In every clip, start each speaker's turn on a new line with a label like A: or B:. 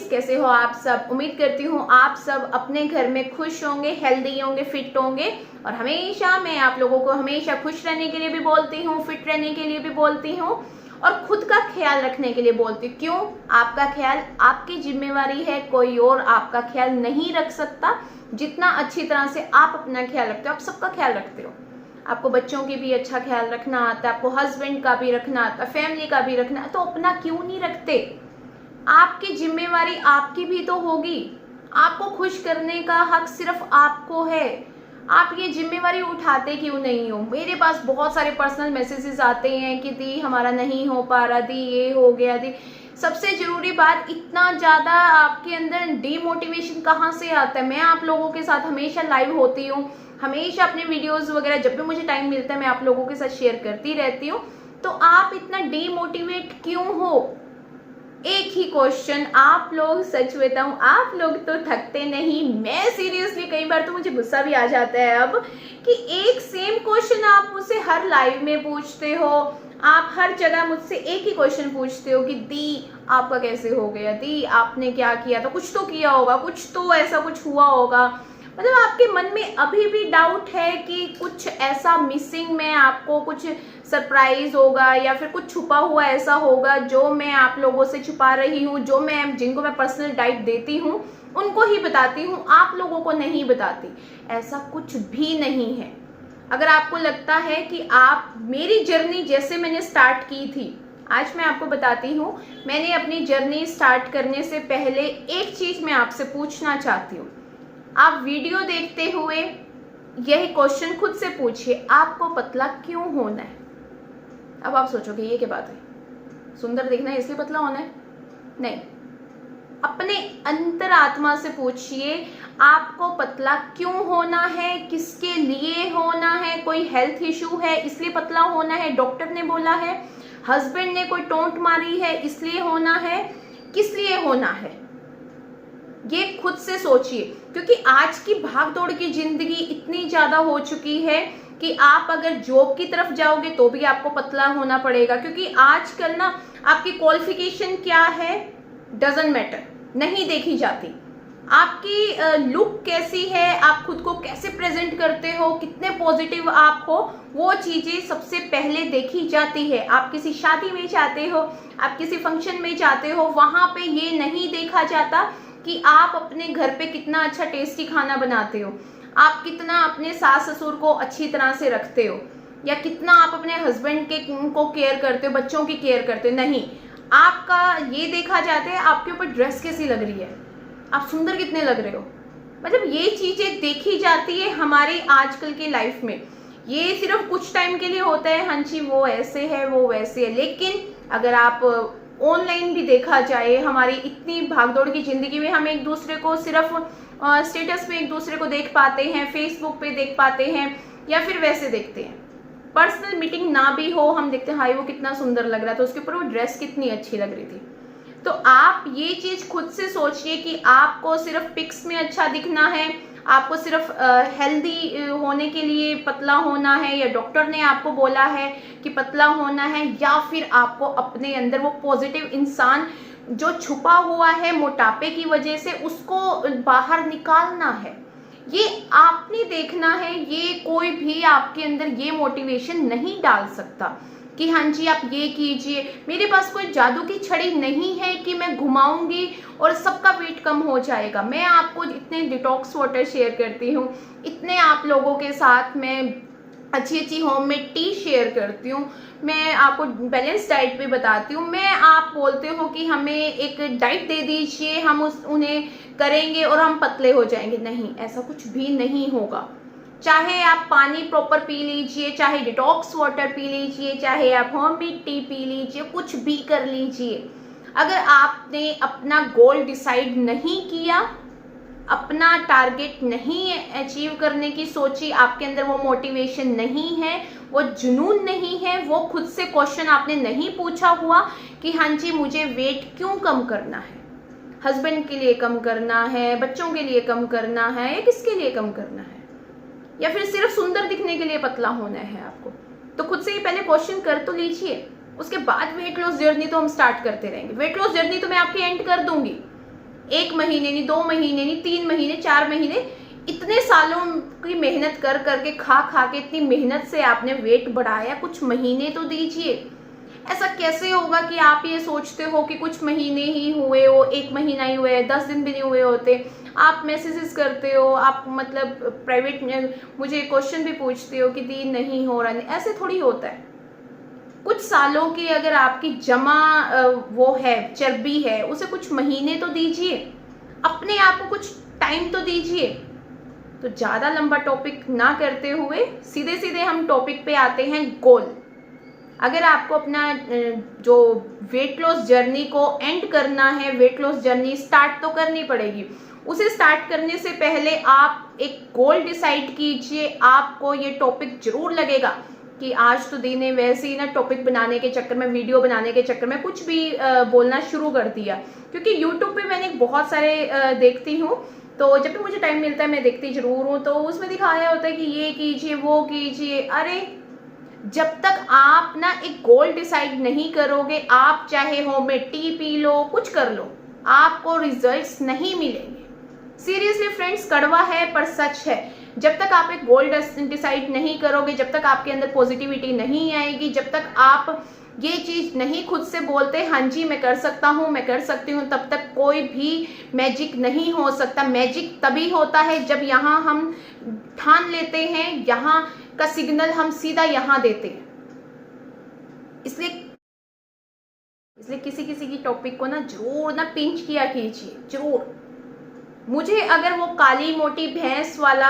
A: Friends, कैसे हो आप सब। उम्मीद करती हूँ आप सब अपने घर में खुश होंगे, हेल्दी होंगे, फिट होंगे। और हमेशा मैं आप लोगों को हमेशा खुश रहने के लिए भी बोलती हूँ, फिट रहने के लिए भी बोलती हूँ और खुद का ख्याल रखने के लिए बोलती हूँ। क्यों? आपका ख्याल आपकी जिम्मेवारी है, कोई और आपका ख्याल नहीं रख सकता। जितना अच्छी तरह से आप अपना ख्याल रखते हो, आप सबका ख्याल रखते हो। आपको बच्चों की भी अच्छा ख्याल रखना आता है, आपको हस्बैंड का भी रखना आता है, फैमिली का भी रखना, तो अपना क्यों नहीं रखते? आपकी जिम्मेवारी आपकी भी तो होगी। आपको खुश करने का हक सिर्फ आपको है। आप ये जिम्मेवारी उठाते क्यों नहीं हो? मेरे पास बहुत सारे पर्सनल मैसेजेस आते हैं कि दी हमारा नहीं हो पा रहा, दी ये हो गया, दी। सबसे जरूरी बात, इतना ज़्यादा आपके अंदर डीमोटिवेशन कहाँ से आता है? मैं आप लोगों के साथ हमेशा लाइव होती हूँ, हमेशा अपने वीडियोस वगैरह जब भी मुझे टाइम मिलता है मैं आप लोगों के साथ शेयर करती रहती हूँ। तो आप इतना डीमोटिवेट क्यों हो? एक ही क्वेश्चन, आप लोग, सच बताऊं, आप लोग तो थकते नहीं। मैं सीरियसली कई बार तो मुझे गुस्सा भी आ जाता है अब कि एक सेम क्वेश्चन आप मुझसे हर लाइव में पूछते हो, आप हर जगह मुझसे एक ही क्वेश्चन पूछते हो कि दी आपका कैसे हो गया, दी आपने क्या किया था, कुछ तो किया होगा, कुछ तो ऐसा कुछ हुआ होगा। मतलब आपके मन में अभी भी डाउट है कि कुछ ऐसा मिसिंग में आपको कुछ सरप्राइज होगा या फिर कुछ छुपा हुआ ऐसा होगा जो मैं आप लोगों से छुपा रही हूँ, जो मैं जिनको मैं पर्सनल डाइट देती हूँ उनको ही बताती हूँ, आप लोगों को नहीं बताती। ऐसा कुछ भी नहीं है। अगर आपको लगता है कि आप मेरी जर्नी जैसे मैंने स्टार्ट की थी, आज मैं आपको बताती हूँ, मैंने अपनी जर्नी स्टार्ट करने से पहले एक चीज़ मैं आपसे पूछना चाहती हूँ। आप वीडियो देखते हुए यही क्वेश्चन खुद से पूछिए, आपको पतला क्यों होना है? अब आप सोचोगे ये क्या बात है, सुंदर दिखना है इसलिए पतला होना है? नहीं, अपने अंतरात्मा से पूछिए, आपको पतला क्यों होना है, किसके लिए होना है? कोई हेल्थ इशू है इसलिए पतला होना है, डॉक्टर ने बोला है, हस्बैंड ने कोई टोंट मारी है इसलिए होना है, किस लिए होना है? ये खुद से सोचिए। क्योंकि आज की भागदौड़ की जिंदगी इतनी ज्यादा हो चुकी है कि आप अगर जॉब की तरफ जाओगे तो भी आपको पतला होना पड़ेगा। क्योंकि आजकल ना आपकी क्वालिफिकेशन क्या है डजंट मैटर, नहीं देखी जाती। आपकी लुक कैसी है, आप खुद को कैसे प्रेजेंट करते हो, कितने पॉजिटिव आप हो, वो चीजें सबसे पहले देखी जाती है। आप किसी शादी में जाते हो, आप किसी फंक्शन में जाते हो, वहां पे ये नहीं देखा जाता कि आप अपने घर पे कितना अच्छा टेस्टी खाना बनाते हो, आप कितना अपने सास ससुर को अच्छी तरह से रखते हो, या कितना आप अपने हस्बैंड के को केयर करते हो, बच्चों की केयर करते हो। नहीं, आपका ये देखा जाता है आपके ऊपर ड्रेस कैसी लग रही है, आप सुंदर कितने लग रहे हो। मतलब ये चीजें देखी जाती है हमारी आजकल की लाइफ में। ये सिर्फ कुछ टाइम के लिए होता है, हाँ जी वो ऐसे है वो वैसे है। लेकिन अगर आप ऑनलाइन भी देखा जाए, हमारी इतनी भागदौड़ की जिंदगी में हम एक दूसरे को सिर्फ स्टेटस पे एक दूसरे को देख पाते हैं, फेसबुक पे देख पाते हैं, या फिर वैसे देखते हैं। पर्सनल मीटिंग ना भी हो, हम देखते हैं हाय वो कितना सुंदर लग रहा था, उसके ऊपर वो ड्रेस कितनी अच्छी लग रही थी। तो आप ये चीज खुद से सोचिए कि आपको सिर्फ पिक्स में अच्छा दिखना है, आपको सिर्फ हेल्दी होने के लिए पतला होना है, या डॉक्टर ने आपको बोला है कि पतला होना है, या फिर आपको अपने अंदर वो पॉजिटिव इंसान जो छुपा हुआ है मोटापे की वजह से उसको बाहर निकालना है। ये आपने देखना है। ये कोई भी आपके अंदर ये मोटिवेशन नहीं डाल सकता कि हाँ जी आप ये कीजिए। मेरे पास कोई जादू की छड़ी नहीं है कि मैं घुमाऊंगी और सबका वेट कम हो जाएगा। मैं आपको इतने डिटॉक्स वाटर शेयर करती हूँ, इतने आप लोगों के साथ मैं अच्छी अच्छी होममेड टी शेयर करती हूँ, मैं आपको बैलेंस डाइट भी बताती हूँ। मैं आप बोलते हो कि हमें एक डाइट दे दीजिए, हम उन्हें करेंगे और हम पतले हो जाएंगे। नहीं, ऐसा कुछ भी नहीं होगा। चाहे आप पानी प्रॉपर पी लीजिए, चाहे डिटॉक्स वाटर पी लीजिए, चाहे आप होममेड टी पी लीजिए, कुछ भी कर लीजिए। अगर आपने अपना गोल डिसाइड नहीं किया, अपना टारगेट नहीं अचीव करने की सोची, आपके अंदर वो मोटिवेशन नहीं है, वो जुनून नहीं है, वो खुद से क्वेश्चन आपने नहीं पूछा हुआ कि हाँ जी मुझे वेट क्यों कम करना है, हस्बैंड के लिए कम करना है, बच्चों के लिए कम करना है, या किसके लिए कम करना है, या फिर सिर्फ सुंदर दिखने के लिए पतला होना है आपको, तो खुद से ही पहले क्वेश्चन कर तो लीजिए। उसके बाद वेट लॉस जर्नी तो हम स्टार्ट करते रहेंगे। वेट लॉस जर्नी तो मैं आपकी एंड कर दूंगी, 1 महीने नहीं, 2 महीने नहीं, 3 महीने, 4 महीने, इतने सालों की मेहनत कर करके, खा खा के इतनी मेहनत से आपने वेट बढ़ाया, कुछ महीने तो दीजिए। ऐसा कैसे होगा कि आप ये सोचते हो कि कुछ महीने ही हुए हो, 1 महीना ही हुए, 10 दिन भी नहीं हुए होते, आप मैसेजेस करते हो, आप मतलब प्राइवेट में मुझे क्वेश्चन भी पूछते हो कि दी नहीं हो रहा, नहीं, ऐसे थोड़ी होता है। कुछ सालों की अगर आपकी जमा वो है, चर्बी है, उसे कुछ महीने तो दीजिए, अपने आप को कुछ टाइम तो दीजिए। तो ज़्यादा लंबा टॉपिक ना करते हुए सीधे सीधे हम टॉपिक पे आते हैं, गोल। अगर आपको अपना जो वेट लॉस जर्नी को एंड करना है, वेट लॉस जर्नी स्टार्ट तो करनी पड़ेगी। उसे स्टार्ट करने से पहले आप एक गोल डिसाइड कीजिए। आपको ये टॉपिक जरूर लगेगा कि आज तो दी ने वैसे ही ना टॉपिक बनाने के चक्कर में, वीडियो बनाने के चक्कर में कुछ भी बोलना शुरू कर दिया। क्योंकि यूट्यूब पे मैंने बहुत सारे देखती हूँ, तो जब भी मुझे टाइम मिलता है मैं देखती जरूर हूँ, तो उसमें दिखाया होता है कि ये कीजिए, वो कीजिए। अरे जब तक आप ना एक गोल डिसाइड नहीं करोगे, आप चाहे होम में टी पी लो, कुछ कर लो, आपको रिजल्ट्स नहीं मिलेंगे। सीरियसली फ्रेंड्स, कड़वा है पर सच है। जब तक आप एक गोल डिसाइड नहीं करोगे, जब तक आपके अंदर पॉजिटिविटी नहीं आएगी, जब तक आप ये चीज नहीं खुद से बोलते हाँ जी मैं कर सकता हूँ, मैं कर सकती हूँ, तब तक कोई भी मैजिक नहीं हो सकता। मैजिक तभी होता है जब यहाँ हम ठान लेते हैं, यहाँ का सिग्नल हम सीधा यहाँ देते हैं। इसलिए किसी किसी की टॉपिक को ना जरूर ना पिंच किया कीजिए, जरूर। मुझे अगर वो काली मोटी भैंस वाला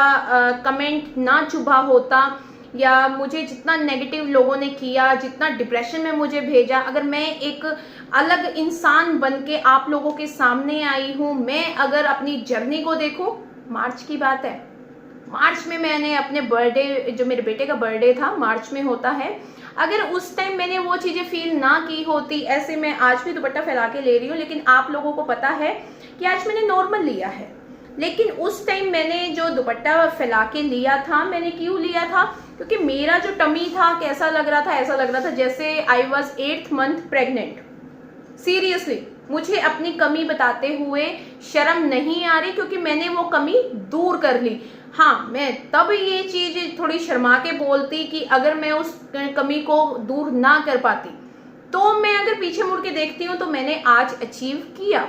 A: कमेंट ना चुभा होता, या मुझे जितना नेगेटिव लोगों ने किया, जितना डिप्रेशन में मुझे भेजा, अगर मैं एक अलग इंसान बन के आप लोगों के सामने आई हूँ, मैं अगर अपनी जर्नी को देखूं, मार्च की बात है, मार्च में मैंने अपने बर्थडे, जो मेरे बेटे का बर्थडे था मार्च में होता है, अगर उस टाइम मैंने वो चीज़ें फील ना की होती, ऐसे मैं आज भी दुपट्टा फैला के ले रही हूँ, लेकिन आप लोगों को पता है कि आज मैंने नॉर्मल लिया है। लेकिन उस टाइम मैंने जो दुपट्टा फैला के लिया था, मैंने क्यों लिया था? क्योंकि मेरा जो टमी था कैसा लग रहा था, ऐसा लग रहा था जैसे I was 8th month pregnant. Seriously मुझे अपनी कमी बताते हुए शर्म नहीं आ रही, क्योंकि मैंने वो कमी दूर कर ली। हाँ, मैं तब ये चीज थोड़ी शर्मा के बोलती कि अगर मैं उस कमी को दूर ना कर पाती, तो मैं अगर पीछे मुड़ के देखती हूँ तो मैंने आज अचीव किया।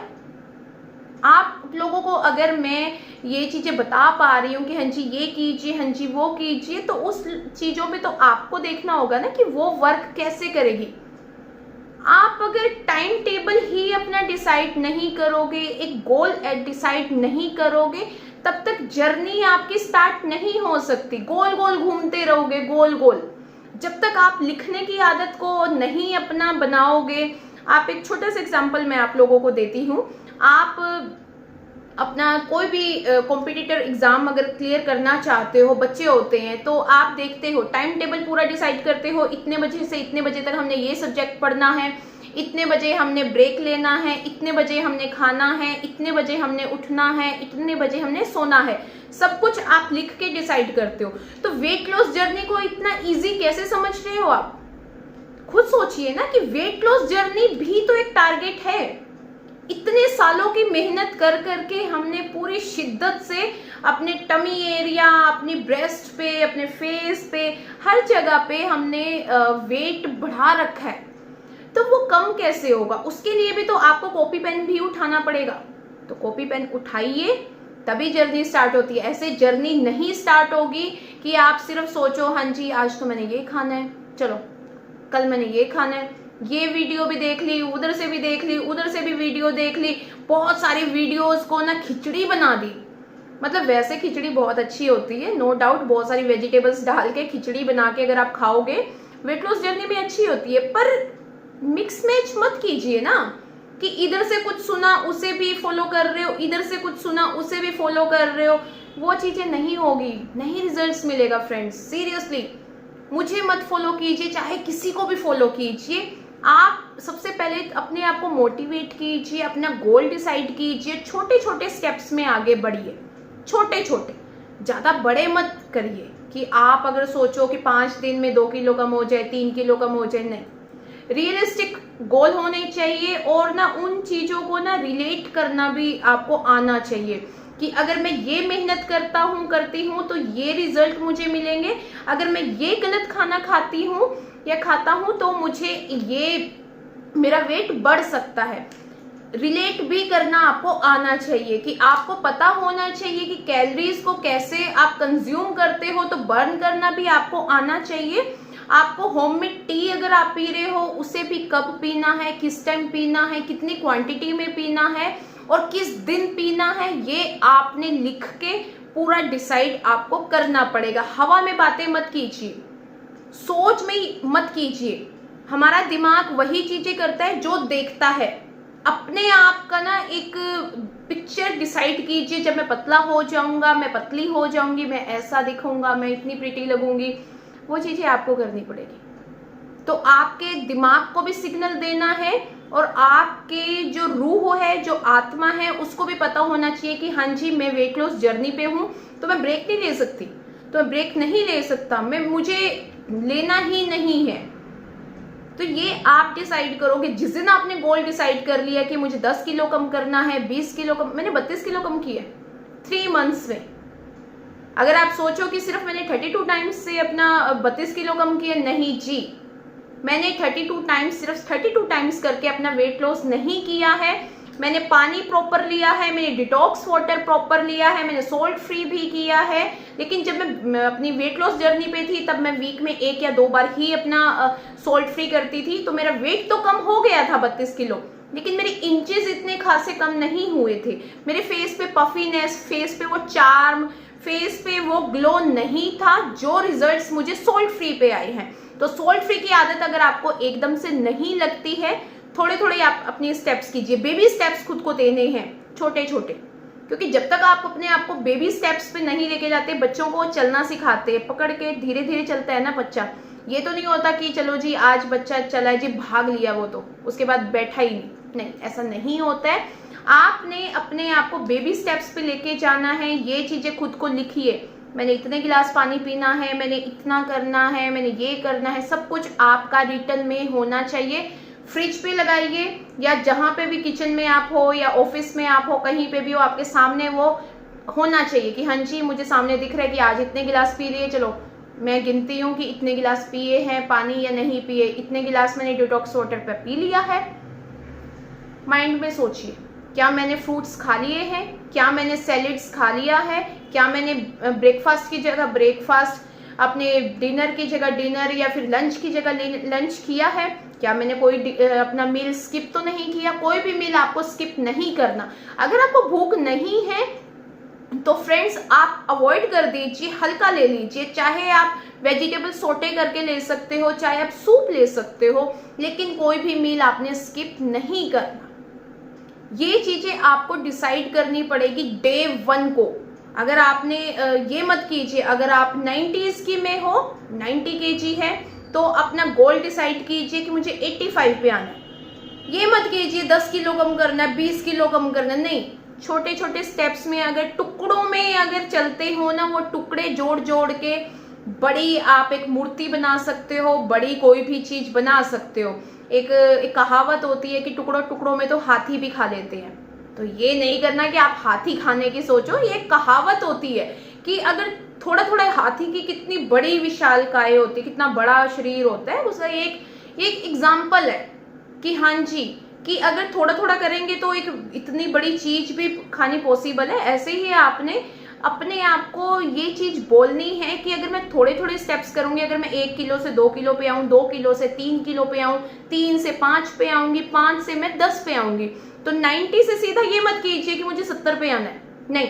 A: आप लोगों को अगर मैं ये चीज़ें बता पा रही हूँ कि हाँ जी ये कीजिए, हाँ जी वो कीजिए, तो उस चीज़ों पे तो आपको देखना होगा ना कि वो वर्क कैसे करेगी। आप अगर टाइम टेबल ही अपना डिसाइड नहीं करोगे, एक गोल डिसाइड नहीं करोगे, तब तक जर्नी आपकी स्टार्ट नहीं हो सकती। गोल गोल घूमते रहोगे, गोल गोल। जब तक आप लिखने की आदत को नहीं अपना बनाओगे, आप एक छोटा सा एग्जाम्पल मैं आप लोगों को देती हूँ। आप अपना कोई भी कॉम्पिटिटर एग्जाम अगर क्लियर करना चाहते हो, बच्चे होते हैं, तो आप देखते हो टाइम टेबल पूरा डिसाइड करते हो, इतने बजे से इतने बजे तक हमने ये सब्जेक्ट पढ़ना है, इतने बजे हमने ब्रेक लेना है, इतने बजे हमने खाना है, इतने बजे हमने उठना है, इतने बजे हमने सोना है। सब कुछ आप लिख के डिसाइड करते हो। तो वेट लॉस जर्नी को इतना इजी कैसे समझ रहे हो आप? खुद सोचिए ना कि वेट लॉस जर्नी भी तो एक टारगेट है। इतने सालों की मेहनत कर करके हमने पूरी शिद्दत से अपने टमी एरिया, अपनी ब्रेस्ट पे, अपने फेस पे, हर जगह पे हमने वेट बढ़ा रखा है। तो वो कम कैसे होगा? उसके लिए भी तो आपको कॉपी पेन भी उठाना पड़ेगा। तो कॉपी पेन उठाइए, तभी जर्नी स्टार्ट होती है। ऐसे जर्नी नहीं स्टार्ट होगी कि आप सिर्फ सोचो हाँ जी आज तो मैंने ये खाना है, चलो कल मैंने ये खाना है, ये वीडियो भी देख ली, उधर से भी देख ली, उधर से भी वीडियो देख ली, बहुत सारी वीडियोस को ना खिचड़ी बना दी। मतलब वैसे खिचड़ी बहुत अच्छी होती है, नो डाउट, बहुत सारी वेजिटेबल्स डाल के खिचड़ी बना के अगर आप खाओगे, वेट लॉस जर्नी भी अच्छी होती है। पर मिक्स मैच मत कीजिए ना कि इधर से कुछ सुना उसे भी फॉलो कर रहे हो, इधर से कुछ सुना उसे भी फॉलो कर रहे हो। वो चीजें नहीं होगी, नहीं रिजल्ट्स मिलेगा फ्रेंड्स। सीरियसली मुझे मत फॉलो कीजिए, चाहे किसी को भी फॉलो कीजिए। आप सबसे पहले अपने आप को मोटिवेट कीजिए, अपना गोल डिसाइड कीजिए, छोटे छोटे स्टेप्स में आगे बढ़िए, छोटे छोटे, ज़्यादा बड़े मत करिए कि आप अगर सोचो कि 5 दिन में 2 किलो कम हो जाए, 3 किलो कम हो जाए, नहीं। रियलिस्टिक गोल होने चाहिए और ना उन चीज़ों को ना रिलेट करना भी आपको आना चाहिए कि अगर मैं ये मेहनत करती हूँ तो ये रिजल्ट मुझे मिलेंगे, अगर मैं ये गलत खाना खाती हूँ या खाता हूँ तो मुझे ये मेरा वेट बढ़ सकता है। रिलेट भी करना आपको आना चाहिए कि आपको पता होना चाहिए कि कैलोरीज को कैसे आप कंज्यूम करते हो, तो बर्न करना भी आपको आना चाहिए। आपको होममेड टी अगर आप पी रहे हो उसे भी कब पीना है, किस टाइम पीना है, कितनी क्वांटिटी में पीना है और किस दिन पीना है, ये आपने लिख के पूरा डिसाइड आपको करना पड़ेगा। हवा में बातें मत कीजिए, सोच में मत कीजिए। हमारा दिमाग वही चीजें करता है जो देखता है। अपने आप का ना एक पिक्चर डिसाइड कीजिए, जब मैं पतला हो जाऊंगा, मैं पतली हो जाऊंगी, मैं ऐसा दिखूंगा, मैं इतनी प्रिटी लगूंगी, वो चीजें आपको करनी पड़ेगी। तो आपके दिमाग को भी सिग्नल देना है और आपके जो रूह है, जो आत्मा है, उसको भी पता होना चाहिए कि हाँ जी मैं वेट लॉस जर्नी पे हूँ, तो मैं ब्रेक नहीं ले सकती, तो मैं ब्रेक नहीं ले सकता, मुझे लेना ही नहीं है। तो ये आप डिसाइड करोगे। जिस दिन आपने गोल डिसाइड कर लिया कि मुझे 10 किलो कम करना है, 20 किलो कम, मैंने 32 किलो कम किया 3 मंथ्स में। अगर आप सोचो कि सिर्फ मैंने 32 टाइम्स से अपना 32 किलो कम किया, नहीं जी, मैंने 32 टाइम्स, सिर्फ 32 टाइम्स करके अपना वेट लॉस नहीं किया है। मैंने पानी प्रॉपर लिया है, मैंने डिटॉक्स वाटर प्रॉपर लिया है, मैंने सोल्ट फ्री भी किया है। लेकिन जब मैं अपनी वेट लॉस जर्नी पे थी तब मैं वीक में 1 या 2 बार ही अपना सोल्ट फ्री करती थी, तो मेरा वेट तो कम हो गया था 32 किलो, लेकिन मेरे इंचेस इतने खासे कम नहीं हुए थे। मेरे फेस पे पफीनेस, फेस पे वो चार्म, फेस पे वो ग्लो नहीं था जो रिजल्ट्स मुझे सोल्ट फ्री पे आए हैं। तो सोल्ट फ्री की आदत अगर आपको एकदम से नहीं लगती है, थोड़े थोड़े आप अपनी स्टेप्स कीजिए। बेबी स्टेप्स खुद को देने हैं, छोटे छोटे, क्योंकि जब तक आप अपने आप को बेबी स्टेप्स पे नहीं लेके जाते, बच्चों को चलना सिखाते हैं, पकड़ के धीरे धीरे चलता है ना बच्चा। ये तो नहीं होता कि चलो जी आज बच्चा चला है जी, भाग लिया वो, तो उसके बाद बैठा ही नहीं, ऐसा नहीं होता है। आपने अपने आप को बेबी स्टेप्स पे लेके जाना है। ये चीजें खुद को लिखिए, मैंने इतने गिलास पानी पीना है, मैंने इतना करना है, मैंने ये करना है, सब कुछ आपका रिटर्न में होना चाहिए। फ्रिज पे लगाइए या जहां पे भी किचन में आप हो या ऑफिस में आप हो, कहीं पे भी हो, आपके सामने वो होना चाहिए कि हाँ जी मुझे सामने दिख रहा है कि आज इतने गिलास पी लिए, चलो मैं गिनती हूँ कि इतने गिलास पिए हैं पानी या नहीं पिए, इतने गिलास मैंने डिटॉक्स वाटर पे पी लिया है। माइंड में सोचिए, क्या मैंने फ्रूट्स खा लिए हैं, क्या मैंने सैलेड्स खा लिया है, क्या मैंने ब्रेकफास्ट की जगह ब्रेकफास्ट, अपने डिनर की जगह डिनर या फिर लंच की जगह लंच किया है, क्या मैंने कोई अपना मील स्किप तो नहीं किया। कोई भी मील आपको स्किप नहीं करना। अगर आपको भूख नहीं है तो फ्रेंड्स आप अवॉइड कर दीजिए, हल्का ले लीजिए। चाहे आप वेजिटेबल सोटे करके ले सकते हो, चाहे आप सूप ले सकते हो, लेकिन कोई भी मील आपने स्किप नहीं करना। ये चीजें आपको डिसाइड करनी पड़ेगी डे 1 को। अगर आपने ये मत कीजिए, अगर आप 90s की में हो, 90 kg है, तो अपना गोल डिसाइड कीजिए कि मुझे 85 पे आना है। ये मत कीजिए 10 किलो कम करना है, 20 किलो कम करना, नहीं। छोटे छोटे स्टेप्स में अगर टुकड़ों में अगर चलते हो ना, वो टुकड़े जोड़ जोड़ के बड़ी आप एक मूर्ति बना सकते हो, बड़ी कोई भी चीज बना सकते हो। एक कहावत होती है कि टुकड़ों टुकड़ों में तो हाथी भी खा लेते हैं। तो ये नहीं करना कि आप हाथी खाने की सोचो। ये कहावत होती है कि अगर थोड़ा थोड़ा, हाथी की कितनी बड़ी विशालकाय होती है, कितना बड़ा शरीर होता है, उसका एक एग्जाम्पल है कि हाँ जी, कि अगर थोड़ा थोड़ा करेंगे तो एक इतनी बड़ी चीज भी खानी पॉसिबल है। ऐसे ही आपने अपने आप को ये चीज बोलनी है कि अगर मैं थोड़े थोड़े स्टेप्स करूंगी, अगर मैं 1 किलो से 2 किलो पे आऊं, 2 किलो से 3 किलो पे आऊं, 3 से 5 पे आऊंगी, 5 से मैं 10 पे आऊंगी, तो 90 से सीधा ये मत कीजिए कि मुझे 70 पे आना है, नहीं।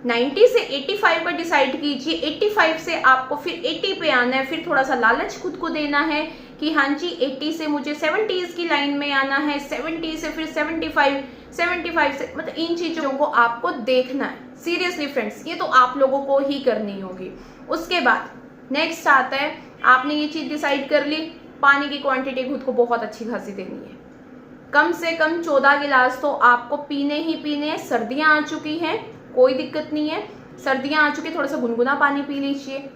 A: 90 से 85 पर डिसाइड कीजिए, 85 से आपको फिर 80 पे आना है। फिर थोड़ा सा लालच खुद को देना है कि हाँ जी 80 से मुझे 70s की लाइन में आना है, 70 से फिर 75, 75 से, मतलब इन चीजों को आपको देखना है। सीरियसली फ्रेंड्स, ये तो आप लोगों को ही करनी होगी। उसके बाद नेक्स्ट आता है, आपने ये चीज डिसाइड कर ली, पानी की क्वांटिटी खुद को बहुत अच्छी खासी देनी है। कम से कम 14 गिलास तो आपको पीने ही पीने हैं। सर्दियां आ चुकी हैं, कोई दिक्कत नहीं है, सर्दियां आ चुकी, थोड़ा सा गुनगुना पानी पी लीजिए।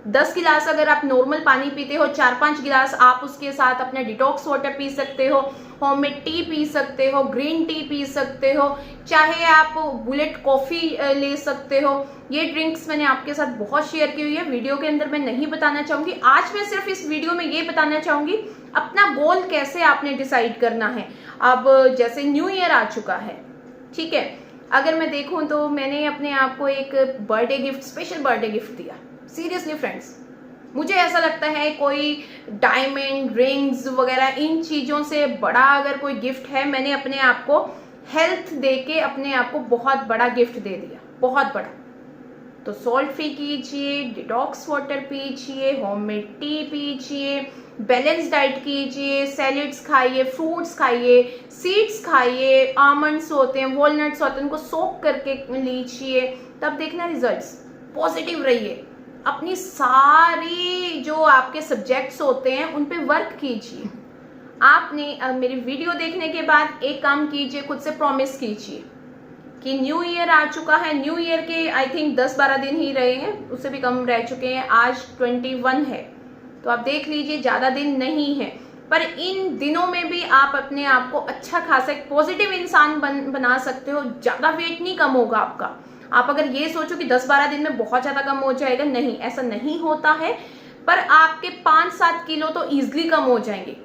A: 10 गिलास अगर आप नॉर्मल पानी पीते हो, 4-5 गिलास आप उसके साथ अपना डिटॉक्स वाटर पी सकते हो, होममेड टी पी सकते हो, ग्रीन टी पी सकते हो, चाहे आप बुलेट कॉफ़ी ले सकते हो। ये ड्रिंक्स मैंने आपके साथ बहुत शेयर की हुई है, वीडियो के अंदर मैं नहीं बताना चाहूँगी। आज मैं सिर्फ इस वीडियो में ये बताना चाहूँगी अपना गोल कैसे आपने डिसाइड करना है। अब जैसे न्यू ईयर आ चुका है, ठीक है, अगर मैं देखूँ तो मैंने अपने आप को एक birthday gift, special birthday gift दिया। सीरियसली फ्रेंड्स, मुझे ऐसा लगता है कोई डायमंड रिंग्स वगैरह इन चीज़ों से बड़ा अगर कोई गिफ्ट है, मैंने अपने आप को हेल्थ दे के अपने आप को बहुत बड़ा गिफ्ट दे दिया, बहुत बड़ा। तो सॉल्ट फ्री कीजिए, डिटॉक्स वाटर पीजिए, होममेड टी पीजिए, बैलेंस डाइट कीजिए, सैलेड्स खाइए, फ्रूट्स खाइए, सीड्स खाइए, आमंड्स होते हैं, वॉलनट्स होते हैं, उनको सोक करके लीजिए, तब देखना रिजल्ट्स। पॉजिटिव रहिए, अपनी सारी जो आपके सब्जेक्ट्स होते हैं उन पे वर्क कीजिए। आपने मेरी वीडियो देखने के बाद एक काम कीजिए, खुद से प्रॉमिस कीजिए कि न्यू ईयर आ चुका है। न्यू ईयर के आई थिंक 10-12 दिन ही रहे हैं, उससे भी कम रह चुके हैं। आज 21 है, तो आप देख लीजिए ज़्यादा दिन नहीं है, पर इन दिनों में भी आप अपने आप को अच्छा खासा एक पॉजिटिव इंसान बना सकते हो। ज़्यादा वेट नहीं कम होगा आपका। आप अगर ये सोचो कि 10-12 दिन में बहुत ज़्यादा कम हो जाएगा, नहीं, ऐसा नहीं होता है, पर आपके 5-7 किलो तो ईजिली कम हो जाएंगे,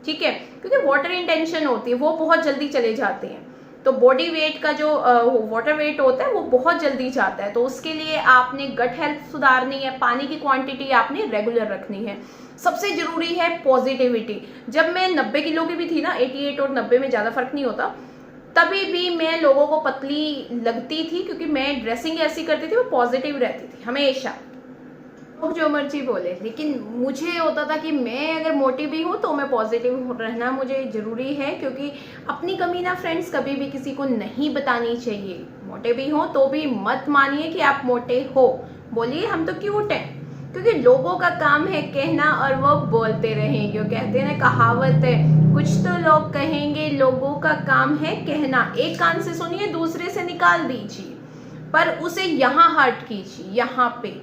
A: ठीक है, क्योंकि वाटर इंटेंशन होती है, वो बहुत जल्दी चले जाते हैं। तो बॉडी वेट का जो वाटर वेट होता है वो बहुत जल्दी जाता है। तो उसके लिए आपने गट हेल्थ सुधारनी है, पानी की क्वांटिटी आपने रेगुलर रखनी है। सबसे जरूरी है पॉजिटिविटी। जब मैं 90 किलो की भी थी ना, 88 और 90 में ज़्यादा फर्क नहीं होता, तभी भी मैं लोगों को पतली लगती थी, क्योंकि मैं ड्रेसिंग ऐसी करती थी, वो पॉजिटिव रहती थी हमेशा। लोग जो मर्जी बोले, लेकिन मुझे होता था कि मैं अगर मोटी भी हूँ तो मैं पॉजिटिव रहना मुझे ज़रूरी है, क्योंकि अपनी कमी ना फ्रेंड्स कभी भी किसी को नहीं बतानी चाहिए। मोटे भी हो तो भी मत मानिए कि आप मोटे हो, बोलिए हम तो क्यूट हैं, क्योंकि लोगों का काम है कहना और वो बोलते रहेंगे। वो कहते हैं ना, कहावत है, कुछ तो लोग कहेंगे, लोगों का काम है कहना। एक कान से सुनिए, दूसरे से निकाल दीजिए, पर उसे यहाँ हर्ट कीजिए, यहाँ पे।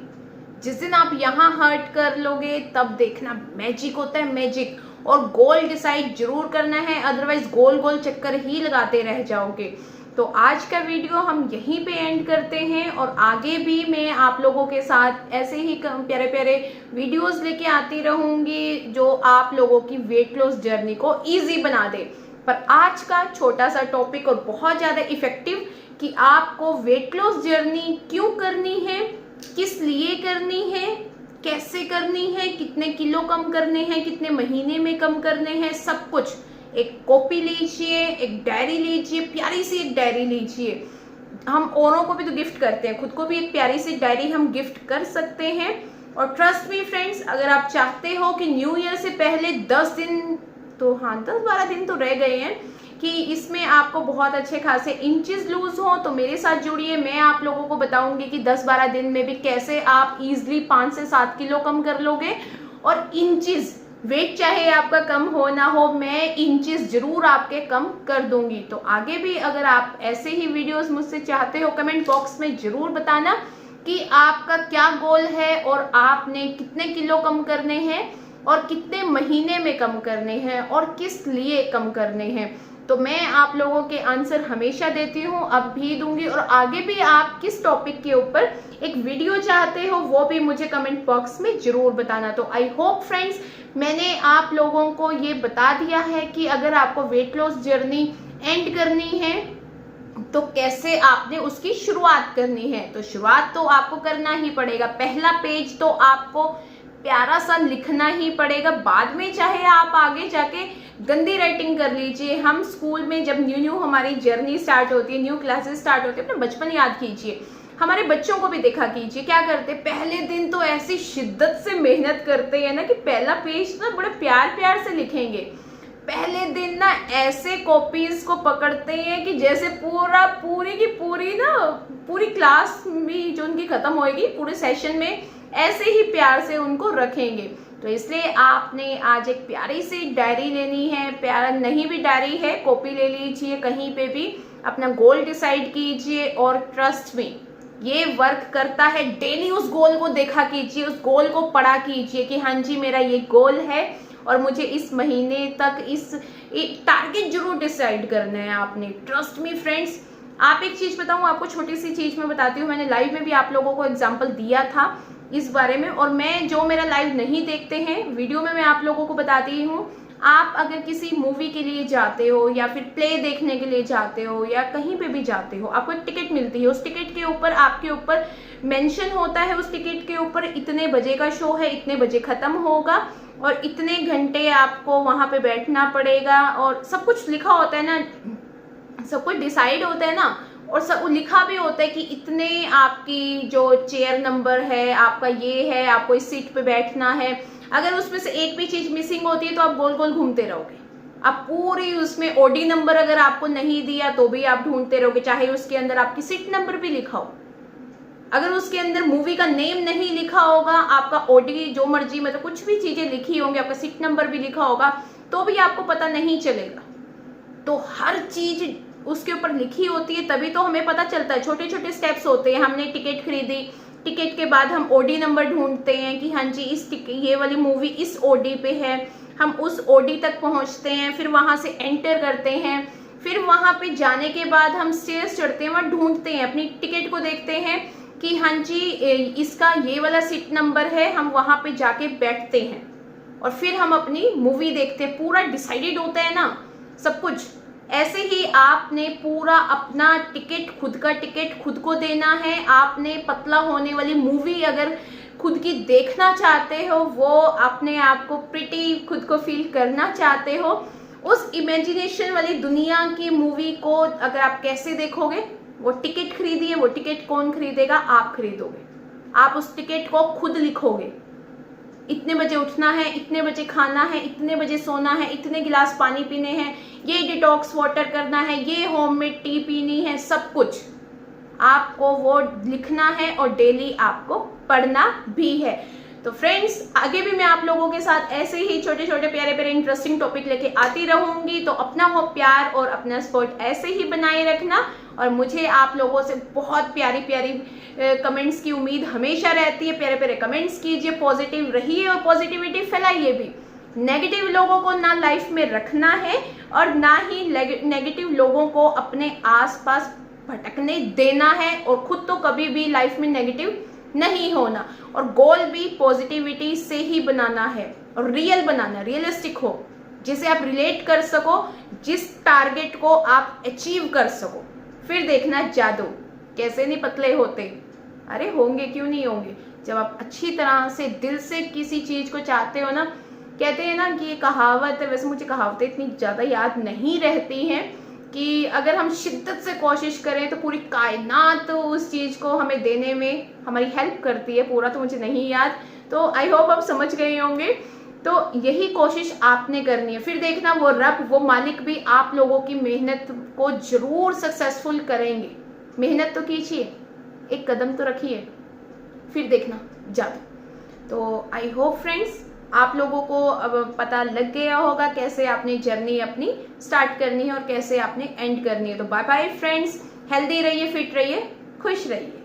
A: जिस दिन आप यहाँ हर्ट कर लोगे तब देखना मैजिक होता है, मैजिक। और गोल डिसाइड जरूर करना है, अदरवाइज गोल गोल चक्कर ही लगाते रह जाओगे। तो आज का वीडियो हम यहीं पे एंड करते हैं, और आगे भी मैं आप लोगों के साथ ऐसे ही प्यारे प्यारे वीडियोस लेके आती रहूंगी जो आप लोगों की वेट लॉस जर्नी को इजी बना दे। पर आज का छोटा सा टॉपिक और बहुत ज़्यादा इफेक्टिव कि आपको वेट लॉस जर्नी क्यों करनी है, किस लिए करनी है, कैसे करनी है, कितने किलो कम करने हैं, कितने महीने में कम करने हैं, सब कुछ। एक कॉपी लीजिए, एक डायरी लीजिए, प्यारी सी एक डायरी लीजिए। हम औरों को भी तो गिफ्ट करते हैं, खुद को भी एक प्यारी सी डायरी हम गिफ्ट कर सकते हैं। और ट्रस्ट मी फ्रेंड्स, अगर आप चाहते हो कि न्यू ईयर से पहले 10 दिन तो, हाँ 10-12 दिन तो रह गए हैं, कि इसमें आपको बहुत अच्छे खासे इंचेस लूज हो, तो मेरे साथ जुड़िए। मैं आप लोगों को बताऊंगी कि 10-12 दिन में भी कैसे आप इजीली 5 से 7 किलो कम कर लोगे। और इंचेस, वेट चाहे आपका कम हो ना हो, मैं इंचेस जरूर आपके कम कर दूंगी। तो आगे भी अगर आप ऐसे ही वीडियोस मुझसे चाहते हो, कमेंट बॉक्स में जरूर बताना कि आपका क्या गोल है और आपने कितने किलो कम करने हैं और कितने महीने में कम करने हैं और किस लिए कम करने हैं। तो मैं आप लोगों के आंसर हमेशा देती हूँ, अब भी दूंगी, और आगे भी आप किस टॉपिक के ऊपर एक वीडियो चाहते हो वो भी मुझे कमेंट बॉक्स में जरूर बताना। तो आई होप फ्रेंड्स, मैंने आप लोगों को ये बता दिया है कि अगर आपको वेट लॉस जर्नी एंड करनी है तो कैसे आपने उसकी शुरुआत करनी है। तो शुरुआत तो आपको करना ही पड़ेगा, पहला पेज तो आपको प्यारा सा लिखना ही पड़ेगा। बाद में चाहे आप आगे जाके गंदी राइटिंग कर लीजिए। हम स्कूल में जब न्यू हमारी जर्नी स्टार्ट होती है, न्यू क्लासेस स्टार्ट होती है, अपना बचपन याद कीजिए, हमारे बच्चों को भी देखा कीजिए क्या करते। पहले दिन तो ऐसी शिद्दत से मेहनत करते हैं ना कि पहला पेज ना बड़े प्यार प्यार से लिखेंगे। पहले दिन ना ऐसे कॉपीज को पकड़ते हैं कि जैसे पूरी की पूरी ना पूरी क्लास भी जो उनकी खत्म होएगी पूरे सेशन में, ऐसे ही प्यार से उनको रखेंगे। तो इसलिए आपने आज एक प्यारी सी डायरी लेनी है, प्यारा नहीं भी डायरी है, कॉपी ले लीजिए, कहीं पे भी अपना गोल डिसाइड कीजिए। और ट्रस्ट में ये वर्क करता है। डेली उस गोल को देखा कीजिए, उस गोल को पढ़ा कीजिए कि हाँ जी मेरा ये गोल है और मुझे इस महीने तक इस टारगेट जरूर डिसाइड करना है आपने। ट्रस्ट मी फ्रेंड्स, आप एक चीज बताऊं आपको, छोटी सी चीज मैं बताती हूँ। मैंने लाइव में भी आप लोगों को एग्जांपल दिया था इस बारे में, और मैं जो मेरा लाइव नहीं देखते हैं वीडियो में मैं आप लोगों को बताती हूँ। आप अगर किसी मूवी के लिए जाते हो या फिर प्ले देखने के लिए जाते हो या कहीं पे भी जाते हो, आपको एक टिकट मिलती है। उस टिकट के ऊपर आपके ऊपर मेंशन होता है, उस टिकट के ऊपर इतने बजे का शो है, इतने बजे खत्म होगा और इतने घंटे आपको वहां पे बैठना पड़ेगा, और सब कुछ लिखा होता है ना, सब कुछ डिसाइड होता है ना, और सब लिखा भी होता है कि इतने आपकी जो चेयर नंबर है आपका ये है, आपको इस सीट पे बैठना है। अगर उसमें से एक भी चीज मिसिंग होती है तो आप गोल गोल घूमते रहोगे। आप पूरी उसमें ओडी नंबर अगर आपको नहीं दिया तो भी आप ढूंढते रहोगे, चाहे उसके अंदर आपकी सीट नंबर भी लिखा हो। अगर उसके अंदर मूवी का नेम नहीं लिखा होगा, आपका ओडी जो मर्जी मतलब कुछ भी चीजें लिखी होंगी, आपका सीट नंबर भी लिखा होगा, तो भी आपको पता नहीं चलेगा। तो हर चीज उसके ऊपर लिखी होती है, तभी तो हमें पता चलता है। छोटे छोटे स्टेप्स होते हैं। हमने टिकट खरीदी, टिकट के बाद हम ओडी नंबर ढूंढते हैं कि हाँ जी इस ये वाली मूवी इस ओडी पे है, हम उस ओडी तक पहुंचते हैं, फिर वहां से एंटर करते हैं, फिर वहां पे जाने के बाद हम स्टेयर्स चढ़ते हैं, वहां ढूंढते हैं, अपनी टिकट को देखते हैं कि हाँ जी इसका ये वाला सीट नंबर है, हम वहां पे जाके बैठते हैं और फिर हम अपनी मूवी देखते हैं। पूरा डिसाइडेड होता है ना सब कुछ। ऐसे ही आपने पूरा अपना टिकट, खुद का टिकट खुद को देना है। आपने पतला होने वाली मूवी अगर खुद की देखना चाहते हो, वो अपने आप को प्रिटी खुद को फील करना चाहते हो, उस इमेजिनेशन वाली दुनिया की मूवी को अगर आप कैसे देखोगे, वो टिकट खरीदिए। वो टिकट कौन खरीदेगा? आप खरीदोगे। आप उस टिकट को खुद लिखोगे। इतने बजे उठना है, इतने बजे खाना है, इतने बजे सोना है, इतने गिलास पानी पीने हैं, ये डिटॉक्स वाटर करना है, ये होममेड टी पीनी है, सब कुछ आपको वो लिखना है और डेली आपको पढ़ना भी है। तो फ्रेंड्स, आगे भी मैं आप लोगों के साथ ऐसे ही छोटे छोटे प्यारे प्यारे इंटरेस्टिंग टॉपिक लेके आती रहूंगी। तो अपना हो प्यार और अपना सपोर्ट ऐसे ही बनाए रखना, और मुझे आप लोगों से बहुत प्यारी प्यारी कमेंट्स की उम्मीद हमेशा रहती है। प्यारे प्यारे कमेंट्स कीजिए, पॉजिटिव रहिए और पॉजिटिविटी फैलाइए भी। नेगेटिव लोगों को ना लाइफ में रखना है और ना ही नेगेटिव लोगों को अपने आसपास भटकने देना है, और खुद तो कभी भी लाइफ में नेगेटिव नहीं होना। और गोल भी पॉजिटिविटी से ही बनाना है और रियल बनाना, रियलिस्टिक हो, जिसे आप रिलेट कर सको, जिस टारगेट को आप अचीव कर सको। फिर देखना जादू कैसे नहीं पतले होते। अरे होंगे, क्यों नहीं होंगे, जब आप अच्छी तरह से दिल से किसी चीज को चाहते हो ना। कहते हैं ना कि ये कहावत है, वैसे मुझे कहावतें इतनी ज्यादा याद नहीं रहती हैं, कि अगर हम शिद्दत से कोशिश करें तो पूरी कायनात तो उस चीज को हमें देने में हमारी हेल्प करती है। पूरा तो मुझे नहीं याद, तो आई होप आप समझ गए होंगे। तो यही कोशिश आपने करनी है। फिर देखना वो रब, वो मालिक भी आप लोगों की मेहनत को जरूर सक्सेसफुल करेंगे। मेहनत तो कीजिए, एक कदम तो रखिए, फिर देखना जादू। तो आई होप फ्रेंड्स आप लोगों को अब पता लग गया होगा कैसे आपने जर्नी अपनी स्टार्ट करनी है और कैसे आपने एंड करनी है। तो बाय बाय फ्रेंड्स, हेल्दी रहिए, फिट रहिए, खुश रहिए।